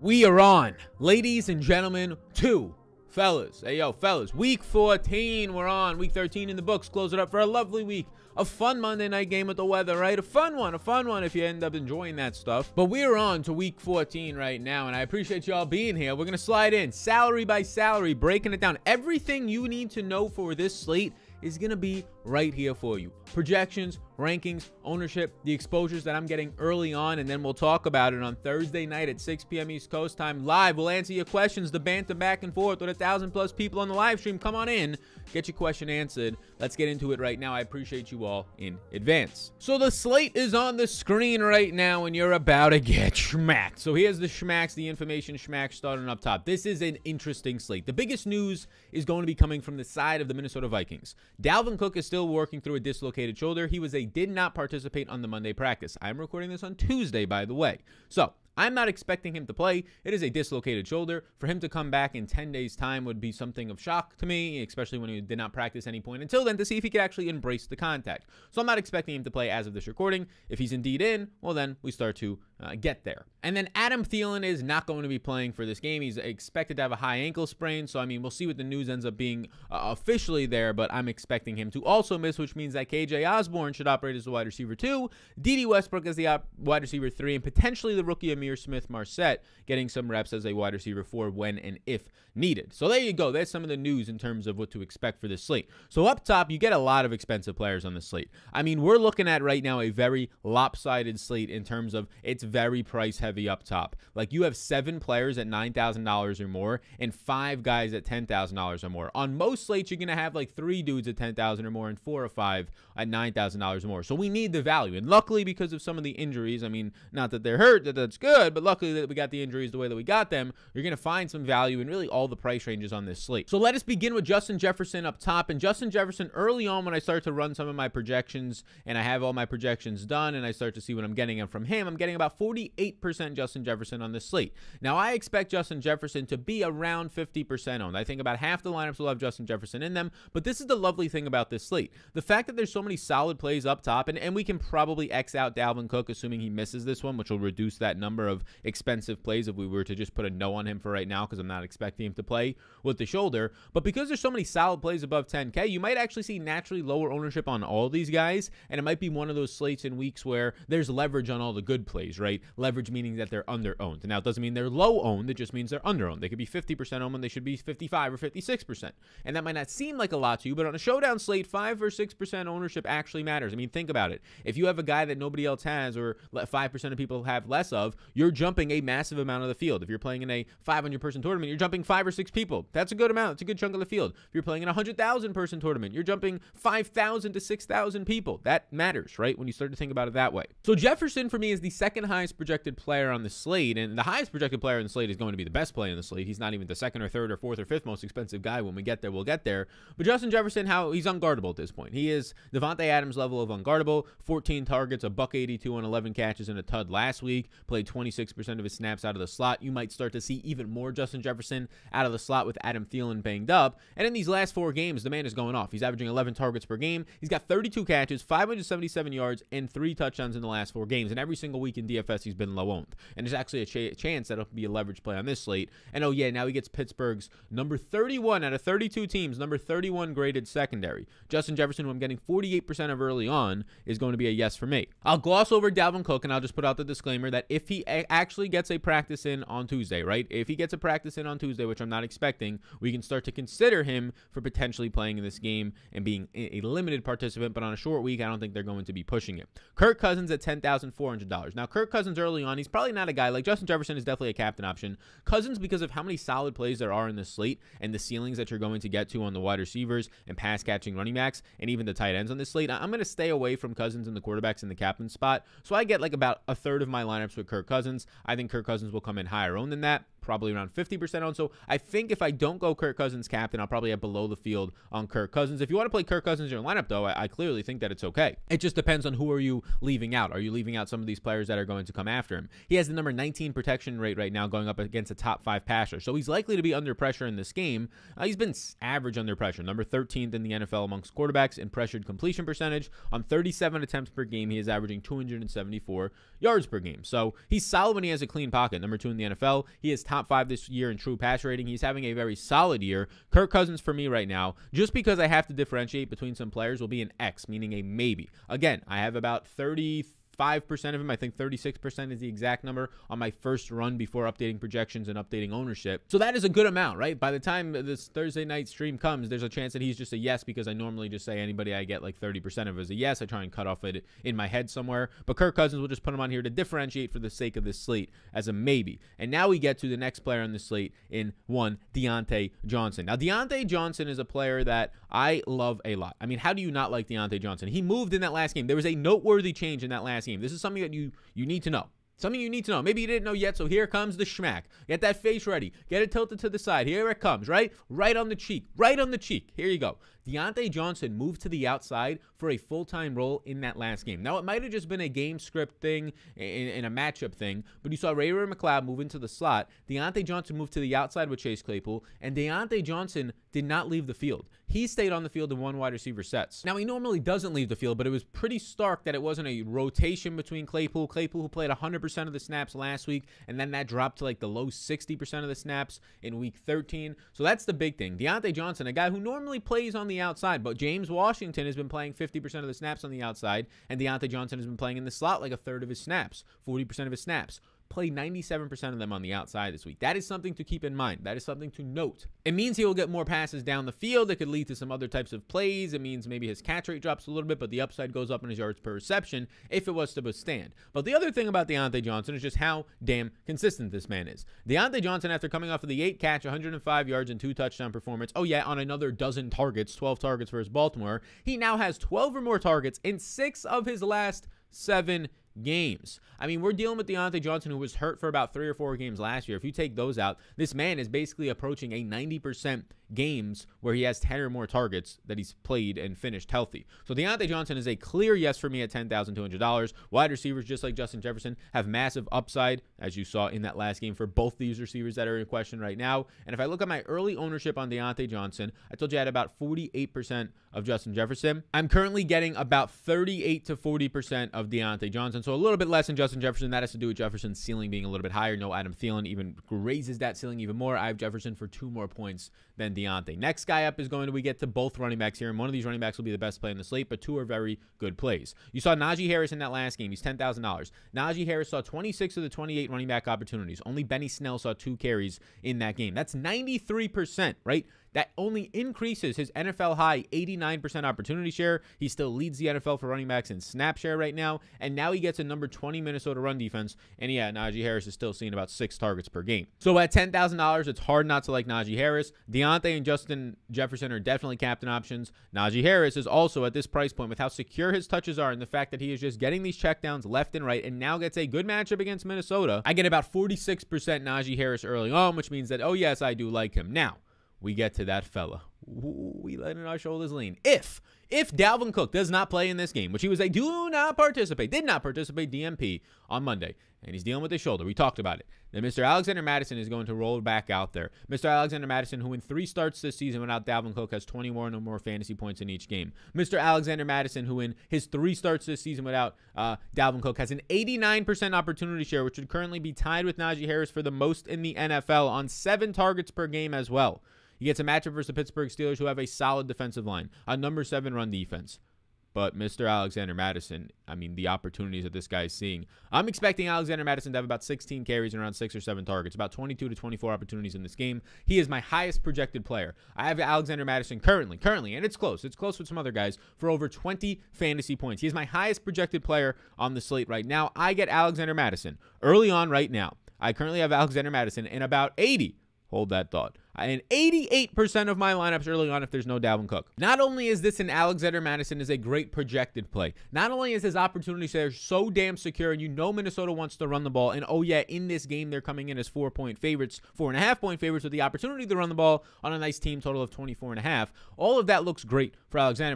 We are on, ladies and gentlemen, fellas. Hey, yo, fellas, week 14, we're on. Week 13 in the books. Close it up for a lovely week. A fun Monday night game with the weather, right? A fun one if you end up enjoying that stuff. But we're on to week 14 right now, and I appreciate y'all being here. We're going to slide in salary by salary, breaking it down. Everything you need to know for this slate is going to be right here for you. Projections, rankings, ownership, the exposures that I'm getting early on, and then we'll talk about it on Thursday night at 6 p.m. East Coast time live. We'll answer your questions, the banter back and forth with 1,000+ people on the live stream. Come on in, get your question answered. Let's get into it right now. I appreciate you all in advance. So the slate is on the screen right now, and you're about to get schmacked. So here's the schmacks, the information schmack starting up top. This is an interesting slate. The biggest news is going to be coming from the side of the Minnesota Vikings. Dalvin Cook is still working through a dislocated shoulder. He did not participate on the Monday practice. I'm recording this on Tuesday, by the way. So I'm not expecting him to play. It is a dislocated shoulder. For him to come back in 10 days' time would be something of shock to me, especially when he did not practice any point until then, to see if he could actually embrace the contact. So I'm not expecting him to play as of this recording. If he's indeed in, well, then we start to get there. And then Adam Thielen is not going to be playing for this game. He's expected to have a high ankle sprain. So, I mean, we'll see what the news ends up being officially there, but I'm expecting him to also miss, which means that KJ Osborne should operate as the wide receiver 2, D.D. Westbrook as the wide receiver 3, and potentially the rookie Amir Smith-Marset getting some reps as a wide receiver 4 when and if needed. So there you go. That's some of the news in terms of what to expect for this slate. So up top, you get a lot of expensive players on the slate. I mean, we're looking at right now a very lopsided slate in terms of it's very price heavy up top. Like, you have 7 players at $9,000 or more and 5 guys at $10,000 or more. On most slates, you're going to have like 3 dudes at $10,000 or more and 4 or 5 at $9,000 or more. So we need the value. And luckily, because of some of the injuries, I mean, not that they're hurt, that's good, but luckily that we got the injuries the way that we got them, you're going to find some value in really all the price ranges on this slate. So let us begin with Justin Jefferson up top. And Justin Jefferson, early on when I start to run some of my projections and I have all my projections done and I start to see what I'm getting from him, I'm getting about 48% Justin Jefferson on this slate. Now, I expect Justin Jefferson to be around 50% owned. I think about half the lineups will have Justin Jefferson in them, but this is the lovely thing about this slate. The fact that there's so many solid plays up top, and we can probably X out Dalvin Cook, assuming he misses this one, which will reduce that number of expensive plays if we were to just put a no on him for right now, because I'm not expecting him to play with the shoulder. But because there's so many solid plays above 10K, you might actually see naturally lower ownership on all these guys, and it might be one of those slates in weeks where there's leverage on all the good plays, right? Leverage meaning that they're under-owned. Now, it doesn't mean they're low-owned. It just means they're under-owned. They could be 50% owned when they should be 55 or 56%. And that might not seem like a lot to you, but on a showdown slate, 5 or 6% ownership actually matters. I mean, think about it. If you have a guy that nobody else has or 5% of people have less of, you're jumping a massive amount of the field. If you're playing in a 500-person tournament, you're jumping 5 or 6 people. That's a good amount. It's a good chunk of the field. If you're playing in a 100,000-person tournament, you're jumping 5,000 to 6,000 people. That matters, right, when you start to think about it that way. So Jefferson, for me, is the second highest projected player on the slate, and the highest projected player on the slate is going to be the best player on the slate. He's not even the second or third or fourth or fifth most expensive guy. When we get there, we'll get there. But Justin Jefferson, he's unguardable at this point. He is Devontae Adams level of unguardable. 14 targets, a $182 on 11 catches and a tud last week. Played 26% of his snaps out of the slot. You might start to see even more Justin Jefferson out of the slot with Adam Thielen banged up. And in these last 4 games, the man is going off. He's averaging 11 targets per game. He's got 32 catches, 577 yards, and 3 touchdowns in the last 4 games. And every single week in DFS, he's been low owned. And there's actually a chance that it'll be a leverage play on this slate. And oh yeah, now he gets Pittsburgh's number 31 out of 32 teams, number 31 graded secondary. Justin Jefferson, who I'm getting 48% of early on, is going to be a yes for me. I'll gloss over Dalvin Cook, and I'll just put out the disclaimer that if he actually gets a practice in on Tuesday, right? If he gets a practice in on Tuesday, which I'm not expecting, we can start to consider him for potentially playing in this game and being a limited participant, but on a short week, I don't think they're going to be pushing it. Kirk Cousins at $10,400. Now, Kirk Cousins early on, he's probably not a guy like Justin Jefferson is definitely a captain option. Cousins, because of how many solid plays there are in this slate and the ceilings that you're going to get to on the wide receivers and pass catching running backs and even the tight ends on this slate, I'm going to stay away from Cousins and the quarterbacks in the captain spot. So I get like about a third of my lineups with Kirk Cousins. I think Kirk Cousins will come in higher owned than that. probably around 50% on. So I think if I don't go Kirk Cousins captain, I'll probably have below the field on Kirk Cousins. If you want to play Kirk Cousins in your lineup, though, I clearly think that it's okay. It just depends on who are you leaving out. Are you leaving out some of these players that are going to come after him? He has the number 19 protection rate right now going up against a top 5 passer. So he's likely to be under pressure in this game. He's been average under pressure, number 13th in the NFL amongst quarterbacks in pressured completion percentage. On 37 attempts per game, he is averaging 274 yards per game. So he's solid when he has a clean pocket. Number 2 in the NFL. He is top 5 this year in true pass rating. He's having a very solid year. Kirk Cousins for me right now, just because I have to differentiate between some players, will be an X, meaning a maybe. Again, I have about 35% of him. I think 36% is the exact number on my first run before updating projections and updating ownership. So that is a good amount, right? By the time this Thursday night stream comes, there's a chance that he's just a yes, because I normally just say anybody I get like 30% of is a yes. I try and cut off it in my head somewhere. But Kirk Cousins, will just put him on here to differentiate for the sake of this slate as a maybe. And now we get to the next player on the slate in one, Diontae Johnson. Now, Diontae Johnson is a player that I love a lot. I mean, how do you not like Diontae Johnson? He moved in that last game. There was a noteworthy change in that last game. This is something that you need to know. Something you need to know. Maybe you didn't know yet, so here comes the schmack. Get that face ready. Get it tilted to the side. Here it comes, right? Right on the cheek. Right on the cheek. Here you go. Diontae Johnson moved to the outside for a full-time role in that last game. Now, it might have just been a game script thing and a matchup thing, but you saw Ray Mccloud move into the slot. Diontae Johnson moved to the outside with Chase Claypool, and Diontae Johnson did not leave the field. He stayed on the field in one wide receiver sets. Now, he normally doesn't leave the field, but it was pretty stark that it wasn't a rotation between Claypool, who played 100% of the snaps last week, and then that dropped to like the low 60% of the snaps in week 13. So that's the big thing. Diontae Johnson, a guy who normally plays on the outside, but James Washington has been playing 50% of the snaps on the outside, and Diontae Johnson has been playing in the slot like a third of his snaps, 40% of his snaps. Played 97% of them on the outside this week. That is something to keep in mind. That is something to note. It means he will get more passes down the field. It could lead to some other types of plays. It means maybe his catch rate drops a little bit, but the upside goes up in his yards per reception if it was to withstand. But the other thing about Diontae Johnson is just how damn consistent this man is. Diontae Johnson, after coming off of the 8-catch, 105 yards and 2-touchdown performance, oh yeah, on another dozen targets, 12 targets for his Baltimore, he now has 12 or more targets in 6 of his last 7 games. I mean, we're dealing with Diontae Johnson, who was hurt for about 3 or 4 games last year. If you take those out, this man is basically approaching a 90% games where he has 10 or more targets that he's played and finished healthy. So Diontae Johnson is a clear yes for me at $10,200. Wide receivers, just like Justin Jefferson, have massive upside, as you saw in that last game for both these receivers that are in question right now. And if I look at my early ownership on Diontae Johnson, I told you I had about 48% of Justin Jefferson. I'm currently getting about 38 to 40% of Diontae Johnson, so a little bit less than Justin Jefferson. That has to do with Jefferson's ceiling being a little bit higher. No Adam Thielen even raises that ceiling even more. I have Jefferson for 2 more points than Diontae. Next guy up is we get to both running backs here, and one of these running backs will be the best play in the slate, but 2 are very good plays. You saw Najee Harris in that last game. He's $10,000. Najee Harris saw 26 of the 28 running back opportunities. Only Benny Snell saw 2 carries in that game. That's 93%, right? That only increases his NFL high 89% opportunity share. He still leads the NFL for running backs in snap share right now. And now he gets a number 20 Minnesota run defense. And yeah, Najee Harris is still seeing about 6 targets per game. So at $10,000, it's hard not to like Najee Harris. Diontae and Justin Jefferson are definitely captain options. Najee Harris is also at this price point, with how secure his touches are and the fact that he is just getting these checkdowns left and right and now gets a good matchup against Minnesota. I get about 46% Najee Harris early on, which means that, oh yes, I do like him. Now, we get to that fella. Ooh, we letting our shoulders lean. If Dalvin Cook does not play in this game, which he was a did not participate DMP on Monday, and he's dealing with his shoulder. We talked about it. Then Mr. Alexander Mattison is going to roll back out there. Mr. Alexander Mattison, who in 3 starts this season without Dalvin Cook, has 21 or more fantasy points in each game. Mr. Alexander Mattison, who in his 3 starts this season without Dalvin Cook, has an 89% opportunity share, which would currently be tied with Najee Harris for the most in the NFL, on 7 targets per game as well. He gets a matchup versus the Pittsburgh Steelers, who have a solid defensive line, a number 7 run defense. But Mr. Alexander Mattison, I mean, the opportunities that this guy is seeing. I'm expecting Alexander Mattison to have about 16 carries and around 6 or 7 targets, about 22 to 24 opportunities in this game. He is my highest projected player. I have Alexander Mattison currently, and it's close. It's close with some other guys, for over 20 fantasy points. He is my highest projected player on the slate right now. I get Alexander Mattison early on right now. I currently have Alexander Madison in about 80. Hold that thought. and 88% of my lineups early on if there's no Dalvin Cook. Not only is this an Alexander Mattison is a great projected play, not only is his opportunity there so damn secure, and you know Minnesota wants to run the ball, and oh yeah, in this game they're coming in as 4-point favorites, 4.5-point favorites with the opportunity to run the ball on a nice team total of 24.5. All of that looks great for Alexander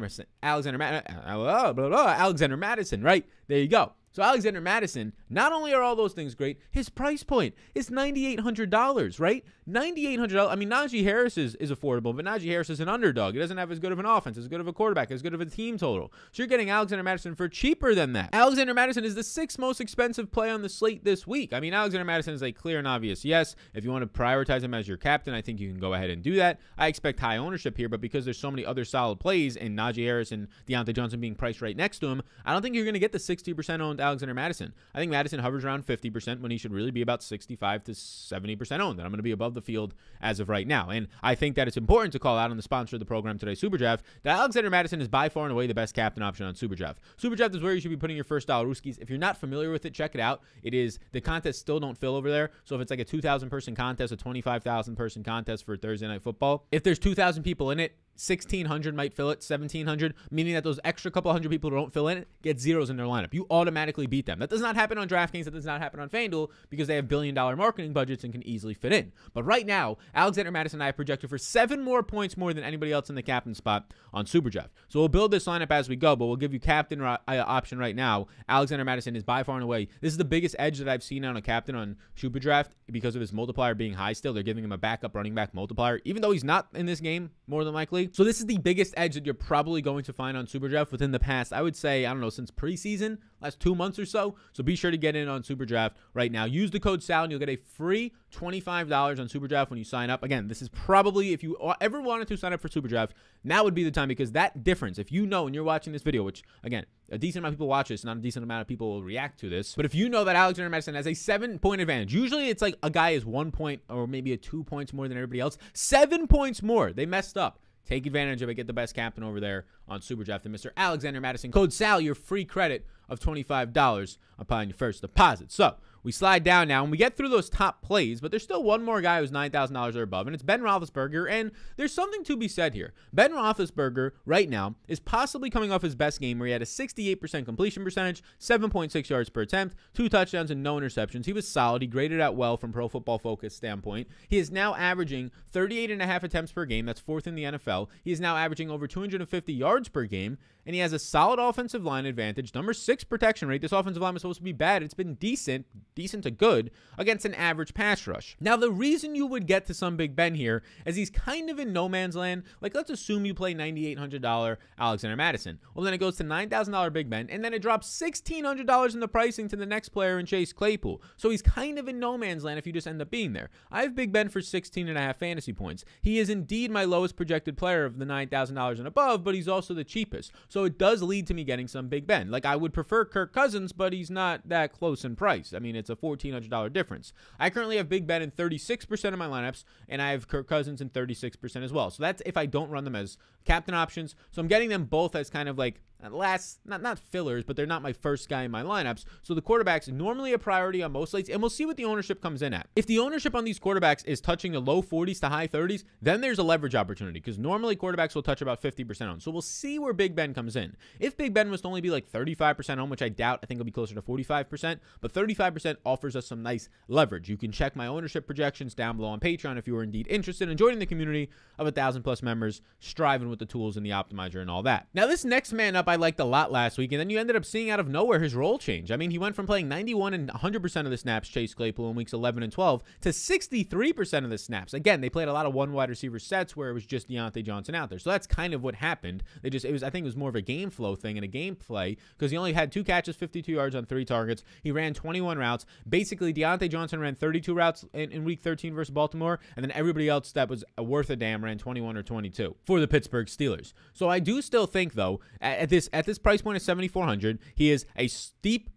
Mattison, right? There you go. So Alexander Mattison, not only are all those things great, his price point is $9,800, right? $9,800. I mean, Najee Harris is affordable, but Najee Harris is an underdog. He doesn't have as good of an offense, as good of a quarterback, as good of a team total. So you're getting Alexander Mattison for cheaper than that. Alexander Mattison is the 6th most expensive play on the slate this week. I mean, Alexander Mattison is a clear and obvious yes. If you want to prioritize him as your captain, I think you can go ahead and do that. I expect high ownership here, but because there's so many other solid plays and Najee Harris and Deontay Johnson being priced right next to him, I don't think you're going to get the 60% owned Alexander Mattison. I think Mattison hovers around 50% when he should really be about 65 to 70% owned. And I'm going to be above the field as of right now. And I think that it's important to call out on the sponsor of the program today, SuperDraft, that Alexander Mattison is by far and away the best captain option on SuperDraft. SuperDraft is where you should be putting your first dollar rooskies. If you're not familiar with it, check it out. It is, the contests still don't fill over there. So if it's like a 2,000 person contest, a 25,000 person contest for Thursday Night Football, if there's 2,000 people in it, 1,600 might fill it, 1,700, meaning that those extra couple hundred people who don't fill in it get zeros in their lineup. You automatically beat them. That does not happen on DraftKings. That does not happen on FanDuel because they have billion-dollar marketing budgets and can easily fit in. But right now, Alexander Mattison and I have projected for 7 more points more than anybody else in the captain spot on SuperDraft. So we'll build this lineup as we go, but we'll give you captain option right now. Alexander Mattison is by far and away. This is the biggest edge that I've seen on a captain on SuperDraft because of his multiplier being high still. They're giving him a backup running back multiplier, even though he's not in this game, more than likely. So this is the biggest edge that you're probably going to find on SuperDraft within the past, I would say, I don't know, since preseason, last 2 months or so. So be sure to get in on SuperDraft right now. Use the code SAL and you'll get a free $25 on SuperDraft when you sign up. Again, this is probably, if you ever wanted to sign up for SuperDraft, now would be the time, because that difference, if you know and you're watching this video, which again, a decent amount of people watch this, not a decent amount of people will react to this, but if you know that Alexander Mattison has a 7-point advantage, usually it's like a guy is 1 point or maybe a 2 points more than everybody else, 7 points more. They messed up. Take advantage of it. Get the best captain over there on SuperDraft and Mr. Alexander Mattison. Code SAL, your free credit of $25 upon your first deposit. So we slide down now and we get through those top plays, but there's still one more guy who's $9,000 or above, and it's Ben Roethlisberger. And there's something to be said here. Ben Roethlisberger right now is possibly coming off his best game where he had a 68% completion percentage, 7.6 yards per attempt, 2 touchdowns and no interceptions. He was solid. He graded out well from Pro Football Focus standpoint. He is now averaging 38.5 attempts per game. That's 4th in the NFL. He is now averaging over 250 yards per game, and he has a solid offensive line advantage. Number 6 protection rate. This offensive line was supposed to be bad. It's been decent to good against an average pass rush. Now, the reason you would get to some Big Ben here is he's kind of in no man's land. Like, let's assume you play $9,800 Alexander Mattison. Well, then it goes to $9,000 Big Ben, and then it drops $1,600 in the pricing to the next player in Chase Claypool. So he's kind of in no man's land if you just end up being there. I have Big Ben for 16.5 fantasy points. He is indeed my lowest projected player of the $9,000 and above, but he's also the cheapest. So it does lead to me getting some Big Ben. Like, I would prefer Kirk Cousins, but he's not that close in price. I mean, it's a $1,400 difference. I currently have Big Ben in 36% of my lineups, and I have Kirk Cousins in 36% as well. So that's if I don't run them as captain options. So I'm getting them both as kind of like not fillers, but they're not my first guy in my lineups. So the quarterback's normally a priority on most slates, and we'll see what the ownership comes in at. If the ownership on these quarterbacks is touching the low 40s to high 30s, then there's a leverage opportunity, because normally quarterbacks will touch about 50% on. So we'll see where Big Ben comes in. If Big Ben was to only be like 35% on, which I doubt, I think it'll be closer to 45%, but 35% offers us some nice leverage. You can check my ownership projections down below on Patreon if you are indeed interested in joining the community of 1,000+ members, striving with the tools and the optimizer and all that. Now, this next man up I liked a lot last week, and then you ended up seeing out of nowhere his role change. I mean, he went from playing 91 and 100% of the snaps, Chase Claypool, in weeks 11 and 12, to 63% of the snaps. Again, they played a lot of one wide receiver sets where it was just Deontay Johnson out there. So that's kind of what happened. I think it was more of a game flow thing and a game play, because he only had 2 catches, 52 yards on 3 targets. He ran 21 routes. Basically, Deontay Johnson ran 32 routes in week 13 versus Baltimore, and then everybody else that was worth a damn ran 21 or 22 for the Pittsburgh Steelers. So I do still think, though, at this price point of $7,400, he is a steep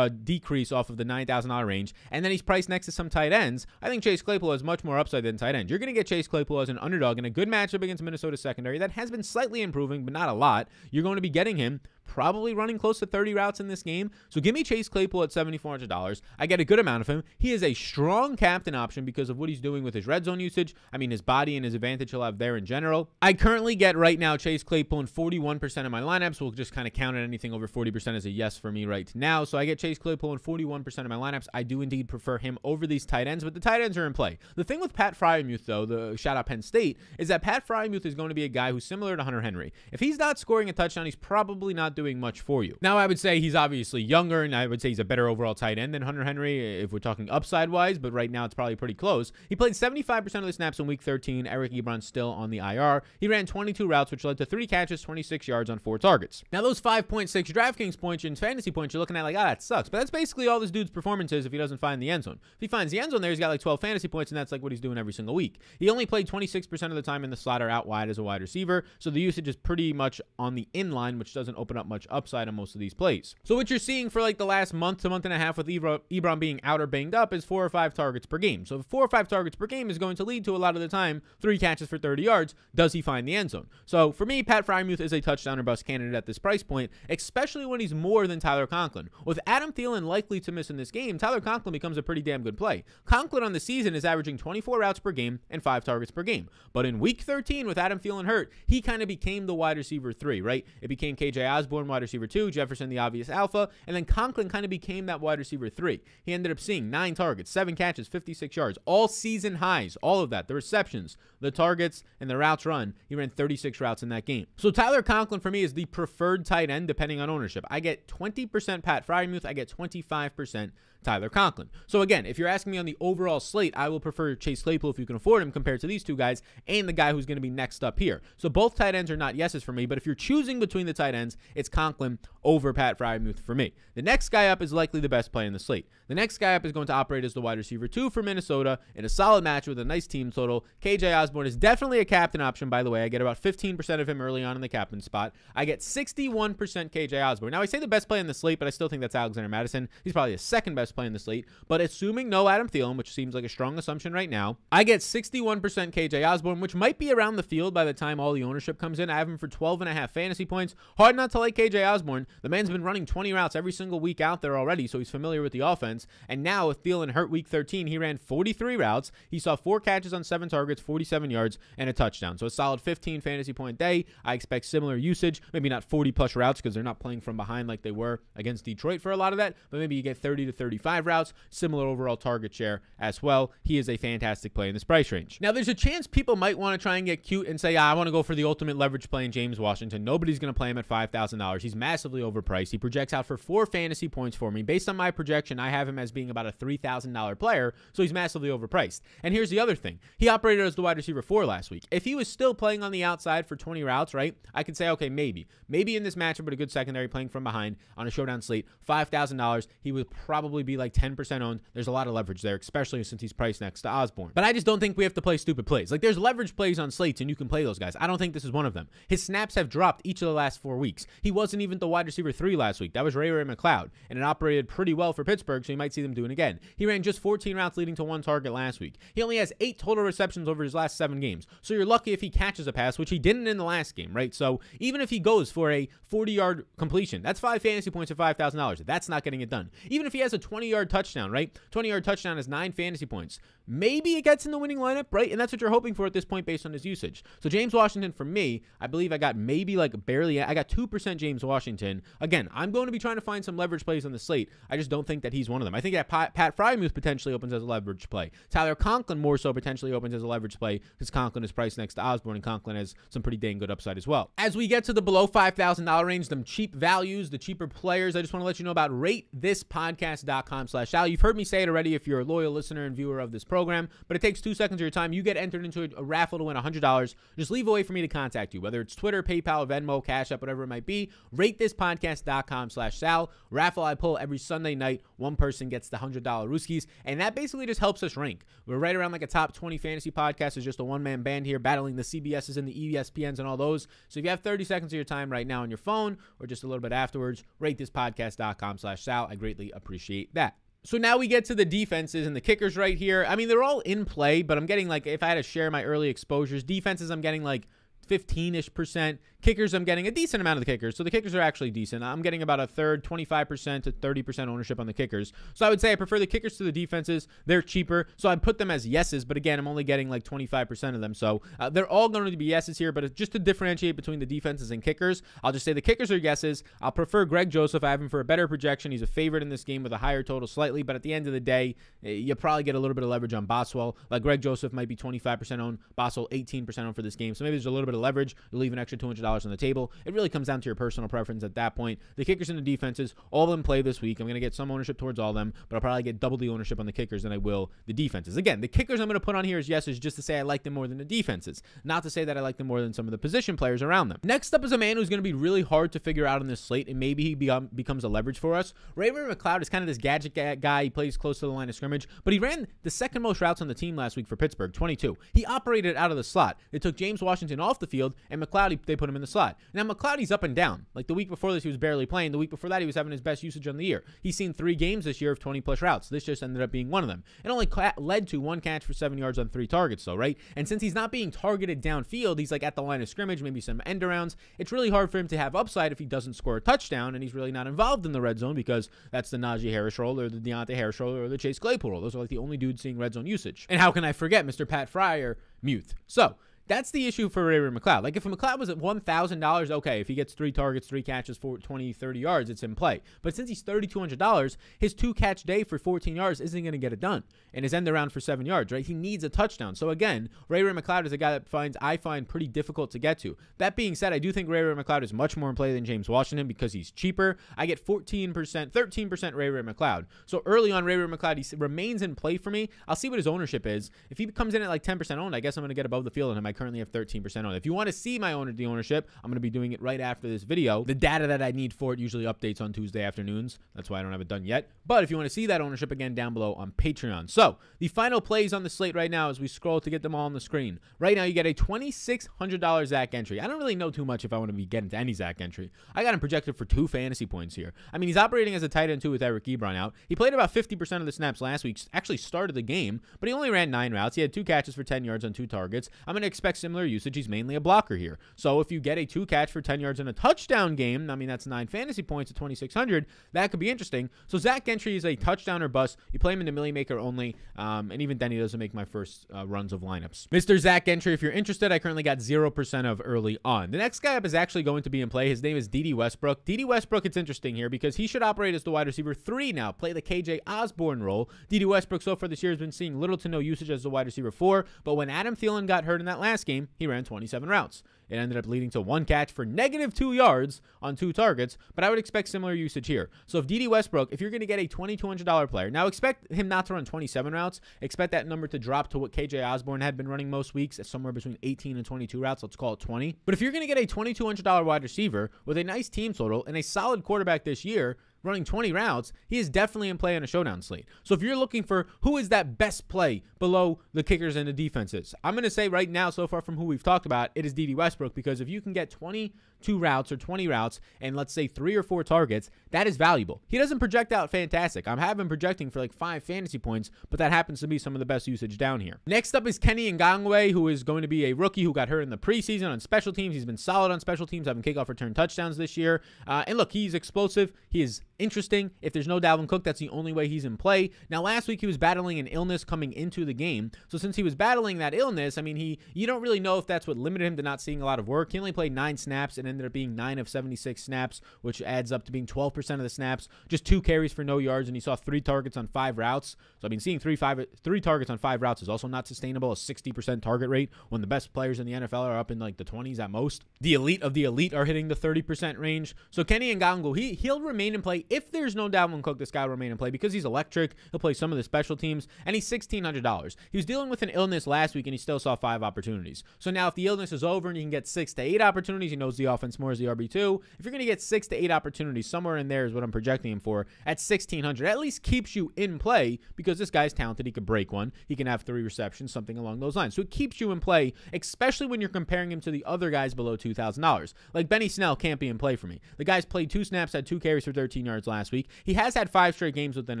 decrease off of the $9,000 range, and then he's priced next to some tight ends. I think Chase Claypool has much more upside than tight end. You're going to get Chase Claypool as an underdog in a good matchup against Minnesota secondary that has been slightly improving, but not a lot. You're going to be getting him probably running close to 30 routes in this game. So give me Chase Claypool at $7,400. I get a good amount of him. He is a strong captain option because of what he's doing with his red zone usage. I mean, his body and his advantage he'll have there in general. I currently get right now Chase Claypool in 41% of my lineups. We'll just kind of count it. Anything over 40% is a yes for me right now. So I get Chase Claypool in 41% of my lineups. I do indeed prefer him over these tight ends, but the tight ends are in play. The thing with Pat Fryermuth, though, the shout out Penn State, is that Pat Fryermuth is going to be a guy who's similar to Hunter Henry. If he's not scoring a touchdown, he's probably not doing much for you. Now, I would say he's obviously younger, and I would say he's a better overall tight end than Hunter Henry if we're talking upside-wise, but right now it's probably pretty close. He played 75% of the snaps in Week 13. Eric Ebron's still on the IR. He ran 22 routes, which led to 3 catches, 26 yards on 4 targets. Now, those 5.6 DraftKings points and fantasy points, you're looking at like, that sucks. But that's basically all this dude's performance is if he doesn't find the end zone. If he finds the end zone there, he's got like 12 fantasy points, and that's like what he's doing every single week. He only played 26% of the time in the slot or out wide as a wide receiver, so the usage is pretty much on the inline, which doesn't open up much upside on most of these plays. So what you're seeing for like the last month to month and a half with Ebron being out or banged up is 4 or 5 targets per game. So 4 or 5 targets per game is going to lead to a lot of the time 3 catches for 30 yards. Does he find the end zone? So for me, Pat Fryermuth is a touchdown or bust candidate at this price point, especially when he's more than Tyler Conklin. With Adam Thielen likely to miss in this game, Tyler Conklin becomes a pretty damn good play. Conklin on the season is averaging 24 routes per game and 5 targets per game. But in Week 13, with Adam Thielen hurt, he kind of became the wide receiver 3, right? It became KJ Osborne, wide receiver 2, Jefferson, the obvious alpha, and then Conklin kind of became that wide receiver 3. He ended up seeing 9 targets, 7 catches, 56 yards, all season highs, all of that. The receptions, the targets, and the routes run. He ran 36 routes in that game. So Tyler Conklin for me is the preferred tight end depending on ownership. I get 20% Pat Fryermuth. I get 25% Tyler Conklin. So again, if you're asking me on the overall slate, I will prefer Chase Claypool if you can afford him compared to these two guys and the guy who's going to be next up here. So both tight ends are not yeses for me, but if you're choosing between the tight ends, it's Conklin over Pat Fryermuth for me. The next guy up is likely the best play in the slate. The next guy up is going to operate as the wide receiver 2 for Minnesota in a solid match with a nice team total. KJ Osborne is definitely a captain option, by the way. I get about 15% of him early on in the captain spot. I get 61% KJ Osborne. Now, I say the best play in the slate, but I still think that's Alexander Mattison. He's probably the second best play in the slate. But assuming no Adam Thielen, which seems like a strong assumption right now, I get 61% KJ Osborne, which might be around the field by the time all the ownership comes in. I have him for 12.5 fantasy points. Hard not to like KJ Osborne. The man's been running 20 routes every single week out there already, so he's familiar with the offense. And now with Thielen hurt Week 13, he ran 43 routes. He saw 4 catches on 7 targets, 47 yards, and a touchdown. So a solid 15 fantasy point day. I expect similar usage. Maybe not 40-plus routes because they're not playing from behind like they were against Detroit for a lot of that, but maybe you get 30 to 35 routes. Similar overall target share as well. He is a fantastic play in this price range. Now, there's a chance people might want to try and get cute and say, I want to go for the ultimate leverage play in James Washington. Nobody's going to play him at $5,000. He's massively overpriced. He projects out for 4 fantasy points for me. Based on my projection, I have him as being about a $3,000 player, so he's massively overpriced. And here's the other thing. He operated as the wide receiver 4 last week. If he was still playing on the outside for 20 routes, right, I could say, okay, maybe in this matchup with a good secondary playing from behind on a showdown slate, $5,000, he would probably be like 10% owned. There's a lot of leverage there, especially since he's priced next to Osborne. But I just don't think we have to play stupid plays. Like, there's leverage plays on slates, and you can play those guys. I don't think this is one of them. His snaps have dropped each of the last 4 weeks. He wasn't even the wide receiver 3 last week. That was Ray Mccloud, and it operated pretty well for Pittsburgh, so you might see them do it again. He ran just 14 routes leading to 1 target last week. He only has 8 total receptions over his last 7 games. So you're lucky if he catches a pass, which he didn't in the last game, right? So even if he goes for a 40-yard completion, that's 5 fantasy points at $5,000. That's not getting it done. Even if he has a 20-yard touchdown, right? 20-yard touchdown is 9 fantasy points. Maybe it gets in the winning lineup, right? And that's what you're hoping for at this point based on his usage. So James Washington, for me, I believe I got maybe like barely, I got 2% James Washington. Again, I'm going to be trying to find some leverage plays on the slate. I just don't think that he's one of them. I think that Pat Fryermuth potentially opens as a leverage play. Tyler Conklin more so potentially opens as a leverage play because Conklin is priced next to Osborne, and Conklin has some pretty dang good upside as well. As we get to the below $5,000 range, them cheap values, the cheaper players, I just want to let you know about ratethispodcast.com/Sal. You've heard me say it already if you're a loyal listener and viewer of this program, but it takes 2 seconds of your time. You get entered into a raffle to win $100. Just leave a way for me to contact you, whether it's Twitter, PayPal, Venmo, Cash App, whatever it might be. Ratethispodcast.com/Sal. Raffle I pull every Sunday night. One person gets the $100 Rooskies, and that basically just helps us rank. We're right around like a top 20 fantasy podcast. It's just a one-man band here battling the CBSs and the ESPNs and all those. So if you have 30 seconds of your time right now on your phone or just a little bit afterwards, ratethispodcast.com/Sal. I greatly appreciate that. So now we get to the defenses and the kickers right here. I mean, they're all in play, but I'm getting like, if I had to share my early exposures, defenses, I'm getting like 15-ish%. Kickers, I'm getting a decent amount of the kickers. So the kickers are actually decent. I'm getting about a third, 25% to 30% ownership on the kickers. So I would say I prefer the kickers to the defenses. They're cheaper. So I put them as yeses, but again, I'm only getting like 25% of them. So they're all going to be yeses here, but just to differentiate between the defenses and kickers, I'll just say the kickers are yeses. I'll prefer Greg Joseph. I have him for a better projection. He's a favorite in this game with a higher total slightly, but at the end of the day, you probably get a little bit of leverage on Boswell. Like Greg Joseph might be 25% owned, Boswell 18% owned for this game. So maybe there's a little bit of leverage. You'll leave an extra $200 on the table. It really comes down to your personal preference at that point. The kickers and the defenses, all of them play this week. I'm going to get some ownership towards all of them, but I'll probably get double the ownership on the kickers than I will the defenses. Again, the kickers I'm going to put on here as yeses just to say I like them more than the defenses, not to say that I like them more than some of the position players around them. Next up is a man who's going to be really hard to figure out on this slate, and maybe he becomes a leverage for us. Mccloud is kind of this gadget guy. He plays close to the line of scrimmage, but he ran the second most routes on the team last week for Pittsburgh, 22. He operated out of the slot. They took James Washington off the field, and Mccloud, they put him in the slot. Now, Mccloud, he's up and down. Like the week before this, he was barely playing. The week before that, he was having his best usage on the year. He's seen 3 games this year of 20-plus routes. This just ended up being one of them. It only led to 1 catch for 7 yards on 3 targets, though, right? And since he's not being targeted downfield, he's like at the line of scrimmage, maybe some end arounds. It's really hard for him to have upside if he doesn't score a touchdown, and he's really not involved in the red zone because that's the Najee Harris role or the Deontay Harris role or the Chase Claypool role. Those are like the only dudes seeing red zone usage. And how can I forget Mr. Pat Fryer, Muth? So that's the issue for Mccloud. Like if Mccloud was at $1,000, okay, if he gets 3 targets, 3 catches for 20, 30 yards, it's in play. But since he's $3,200, his 2-catch day for 14 yards isn't going to get it done. And his end around for 7 yards, right? He needs a touchdown. So again, Mccloud is a guy that I find pretty difficult to get to. That being said, I do think Mccloud is much more in play than James Washington because he's cheaper. I get 13% Mccloud. So early on, Mccloud, he remains in play for me. I'll see what his ownership is. If he comes in at like 10% owned, I guess I'm going to get above the field on him. I currently have 13% on it. If you want to see my ownership, I'm going to be doing it right after this video. The data that I need for it usually updates on Tuesday afternoons. That's why I don't have it done yet. But if you want to see that ownership, again, down below on Patreon. So the final plays on the slate right now as we scroll to get them all on the screen. Right now, you get a $2,600 Zach Gentry. I don't really know too much if I want to be getting to any Zach Gentry. I got him projected for 2 fantasy points here. I mean, he's operating as a tight end too with Eric Ebron out. He played about 50% of the snaps last week, actually started the game, but he only ran 9 routes. He had 2 catches for 10 yards on 2 targets. I'm going to expect similar usage. He's mainly a blocker here. So if you get a 2 catch for 10 yards in a touchdown game, I mean, that's 9 fantasy points at 2,600. That could be interesting. So Zach Gentry is a touchdown or bust. You play him in the Millie Maker only, and even then he doesn't make my first runs of lineups. Mr. Zach Gentry, if you're interested, I currently got 0% of early on. The next guy up is actually going to be in play. His name is D.D. Westbrook. D.D. Westbrook, it's interesting here because he should operate as the wide receiver 3 now, play the KJ Osborne role. D.D. Westbrook so far this year has been seeing little to no usage as the wide receiver 4, but when Adam Thielen got hurt in that last game, he ran 27 routes. It ended up leading to 1 catch for -2 yards on 2 targets, but I would expect similar usage here. So if D.D. Westbrook, if you're going to get a $2,200 player, now expect him not to run 27 routes. Expect that number to drop to what KJ Osborne had been running most weeks, at somewhere between 18 and 22 routes. Let's call it 20. But if you're going to get a $2,200 wide receiver with a nice team total and a solid quarterback this year, running 20 routes, he is definitely in play on a showdown slate. So if you're looking for who is that best play below the kickers and the defenses, I'm going to say right now, so far from who we've talked about, it is D.D. Westbrook, because if you can get 22 routes or 20 routes and let's say 3 or 4 targets, that is valuable. He doesn't project out fantastic. I'm having projecting for like 5 fantasy points, but that happens to be some of the best usage down here. Next up is Kenny Gangway, who is going to be a rookie who got hurt in the preseason on special teams. He's been solid on special teams, having kickoff return touchdowns this year. And look, he's explosive. He is interesting. If there's no Dalvin Cook, that's the only way he's in play. Now, last week he was battling an illness coming into the game. So since he was battling that illness, I mean, you don't really know if that's what limited him to not seeing a lot of work. He only played 9 snaps and ended up being 9 of 76 snaps, which adds up to being 12% of the snaps. Just 2 carries for no yards, and he saw 3 targets on 5 routes. So I mean, seeing 3 targets on 5 routes is also not sustainable. A 60% target rate when the best players in the NFL are up in like the 20s at most. The elite of the elite are hitting the 30% range. So Kenny Ngannou, he'll remain in play. If there's no Dalvin Cook, this guy will remain in play because he's electric. He'll play some of the special teams, and he's $1,600. He was dealing with an illness last week, and he still saw 5 opportunities. So now if the illness is over and you can get 6 to 8 opportunities, he knows the offense more as the RB2. If you're going to get 6 to 8 opportunities, somewhere in there is what I'm projecting him for at $1,600. At least keeps you in play because this guy's talented. He could break one. He can have 3 receptions, something along those lines. So it keeps you in play, especially when you're comparing him to the other guys below $2,000. Like Benny Snell can't be in play for me. The guy's played 2 snaps, had 2 carries for 13 yards, yards last week. He has had 5 straight games with an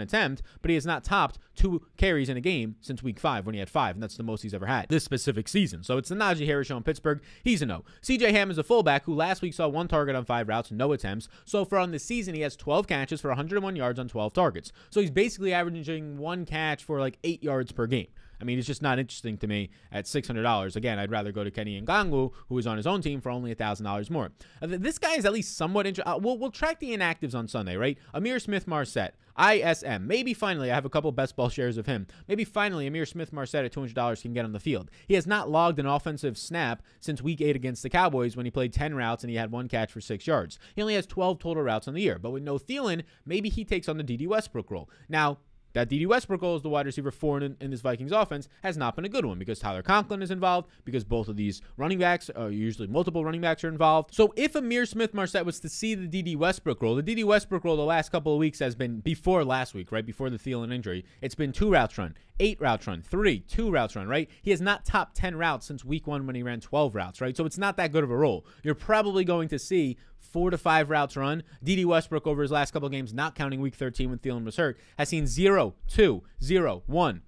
attempt, but he has not topped 2 carries in a game since week 5 when he had 5, and that's the most he's ever had this specific season. So it's the Najee Harris show in Pittsburgh. He's a no. CJ Ham is a fullback who last week saw 1 target on 5 routes, no attempts. So far on this season, he has 12 catches for 101 yards on 12 targets. So he's basically averaging 1 catch for like 8 yards per game. I mean, it's just not interesting to me at $600. Again, I'd rather go to Kenny Gangway, who is on his own team for only $1,000 more. This guy is at least somewhat interesting. We'll track the inactives on Sunday, right? Amir Smith-Marset, ISM. Maybe finally, I have a couple best ball shares of him. Maybe finally, Amir Smith-Marset at $200 can get on the field. He has not logged an offensive snap since week 8 against the Cowboys when he played 10 routes and he had 1 catch for 6 yards. He only has 12 total routes on the year. But with no Thielen, maybe he takes on the D.D. Westbrook role. Now, that D.D. Westbrook role is the wide receiver 4 in this Vikings offense has not been a good one because Tyler Conklin is involved, because both of these running backs, usually multiple running backs, are involved. So if Amir Smith-Marset was to see the D.D. Westbrook role, the D.D. Westbrook role the last couple of weeks has been before last week, right, before the Thielen injury. It's been 2 routes run, 8 routes run, 3, 2 routes run, right? He has not topped 10 routes since week 1 when he ran 12 routes, right? So it's not that good of a role. You're probably going to see 4 to 5 routes run. D.D. Westbrook over his last couple of games, not counting week 13 when Thielen was hurt, has seen 0, 2, 0, 1,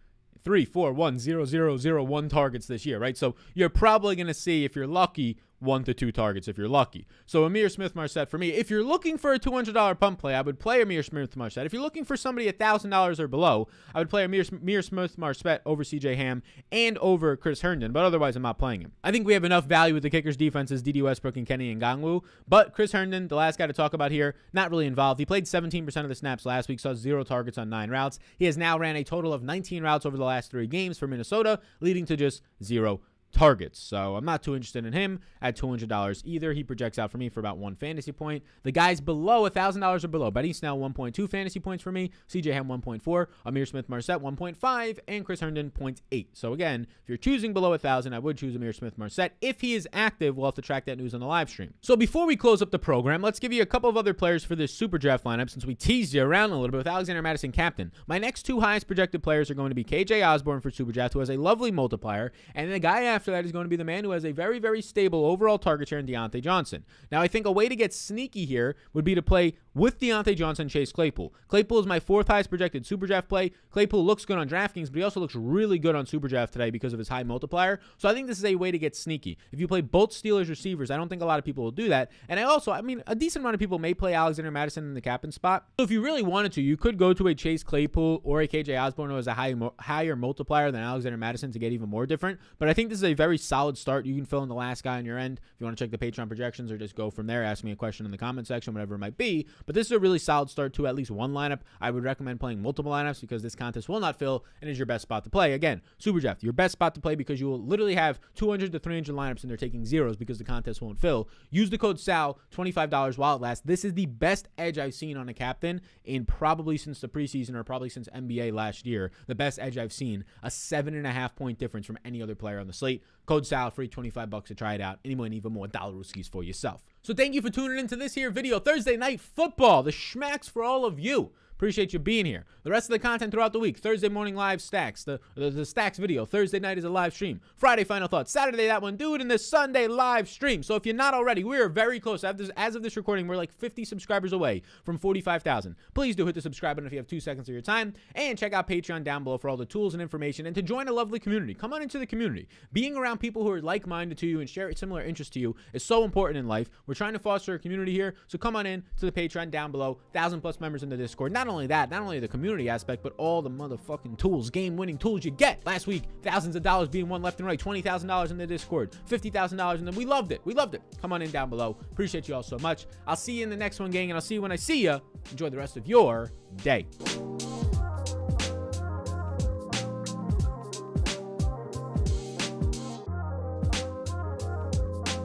3, 4, 1, 0, 0, 0, 1 targets this year, right? So you're probably going to see, if you're lucky, 1 to 2 targets if you're lucky. So Amir Smith-Marset for me, if you're looking for a $200 pump play, I would play Amir Smith-Marset. If you're looking for somebody $1,000 or below, I would play Amir Smith-Marset over CJ Ham and over Chris Herndon, but otherwise I'm not playing him. I think we have enough value with the kickers' defenses, D.D. Westbrook and Kenny Gangway, but Chris Herndon, the last guy to talk about here, not really involved. He played 17% of the snaps last week, saw 0 targets on 9 routes. He has now ran a total of 19 routes over the last 3 games for Minnesota, leading to just 0 targets. So I'm not too interested in him at $200 either. He projects out for me for about 1 fantasy point. The guys below $1,000 or below, Benny Snell 1.2 fantasy points for me, CJ Ham 1.4, Amir Smith-Marset 1.5, and Chris Herndon 0.8. So again, if you're choosing below 1,000, I would choose Amir Smith-Marset. If he is active, we'll have to track that news on the live stream. So before we close up the program, let's give you a couple of other players for this SuperDraft lineup since we teased you around a little bit with Alexander Mattison captain. My next 2 highest projected players are going to be KJ Osborne for SuperDraft, who has a lovely multiplier, and the guy after that is going to be the man who has a very, very stable overall target share in Deontay Johnson. Now, I think a way to get sneaky here would be to play with Deontay Johnson, Chase Claypool. Claypool is my 4th highest projected SuperDraft play. Claypool looks good on DraftKings, but he also looks really good on SuperDraft today because of his high multiplier. So I think this is a way to get sneaky. If you play both Steelers receivers, I don't think a lot of people will do that. And I mean, a decent amount of people may play Alexander Mattison in the captain spot. So if you really wanted to, you could go to a Chase Claypool or a KJ Osborne who has a higher multiplier than Alexander Mattison to get even more different. But I think this is a very solid start. You can fill in the last guy on your end if you want to check the Patreon projections, or just go from there, ask me a question in the comment section, whatever it might be. But this is a really solid start to at least 1 lineup. I would recommend playing multiple lineups because this contest will not fill and is your best spot to play. Again, SuperDraft, your best spot to play because you will literally have 200 to 300 lineups and they're taking zeros because the contest won't fill. Use the code SAL, $25 while it lasts. This is the best edge I've seen on a captain in probably since the preseason, or probably since NBA last year. The best edge I've seen, a 7.5 point difference from any other player on the slate. Code SAL, free $25 to try it out. Anyone and even more dollar skis for yourself. So thank you for tuning into this here video. Thursday night football, the schmacks for all of you. Appreciate you being here. The rest of the content throughout the week: Thursday morning live stacks, the stacks video. Thursday night is a live stream. Friday final thoughts. Saturday that one, do it in the Sunday live stream. So if you're not already, we are very close. As of this recording, we're like 50 subscribers away from 45,000. Please do hit the subscribe button if you have 2 seconds of your time, and check out Patreon down below for all the tools and information, and to join a lovely community. Come on into the community. Being around people who are like-minded to you and share similar interests to you is so important in life. We're trying to foster a community here, so come on in to the Patreon down below. 1,000+ members in the Discord. Not only that, not only the community aspect, but all the motherfucking tools, game-winning tools you get. Last week, thousands of dollars being won left and right, $20,000 in the Discord, $50,000, and then we loved it. We loved it. Come on in down below. Appreciate you all so much. I'll see you in the next one, gang, and I'll see you when I see you. Enjoy the rest of your day.